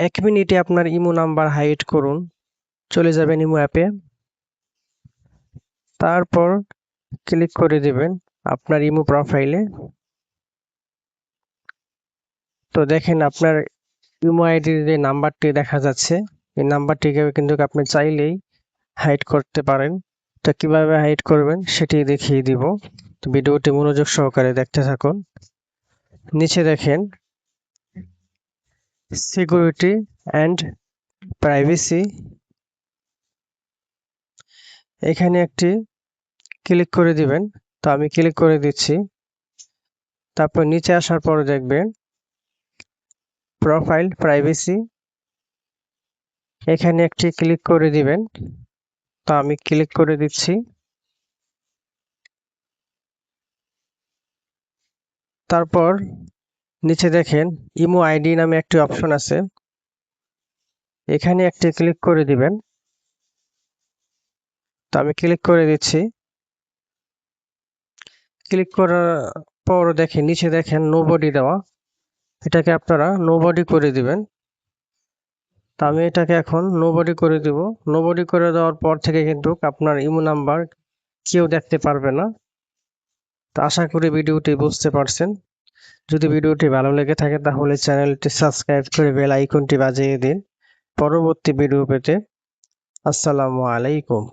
1 মিনিটে আপনার imo number hide করুন। চলে যাবেন ইমো অ্যাপে, তারপর ক্লিক করে দিবেন আপনার ইমো প্রোফাইলে। তো দেখেন আপনার ইমো আইডির যে নাম্বারটি দেখা যাচ্ছে, এই নাম্বারটিকে কিন্তু আপনি চাইলেই হাইড করতে পারেন। তো কিভাবে হাইড করবেন সেটি দেখিয়ে দিব। তো ভিডিওটি মনোযোগ সহকারে দেখতে থাকুন। নিচে দেখেন সিকিউরিটি অ্যান্ড প্রাইভেসি, এখানে একটি ক্লিক করে দিবেন। তো আমি ক্লিক করে দিচ্ছি। তারপর নিচে আসার পর দেখবেন প্রোফাইল প্রাইভেসি, এখানে একটি ক্লিক করে দিবেন। তো আমি ক্লিক করে দিচ্ছি। তারপর নিচে দেখেন ইমো আইডি নামে একটি অপশন আছে, এখানে একটি ক্লিক করে দিবেন। তো আমি ক্লিক করে দিচ্ছি। ক্লিক করার পর দেখেন নিচে দেখেন নোবডি দেওয়া, এটাকে আপনারা নোবডি করে দিবেন। তো আমি এটাকে এখন নোবডি করে দিব। নোবডি করে দেওয়ার পর থেকে কিন্তু আপনার ইমো নাম্বার কেউ দেখতে পারবে না। তো আশা করি ভিডিওটি বুঝতে পারছেন। যদি ভিডিওটি ভালো লেগে থাকে তাহলে চ্যানেলটি সাবস্ক্রাইব করে বেল আইকনটি বাজিয়ে দিন পরবর্তী ভিডিও পেতে। আসসালামু আলাইকুম।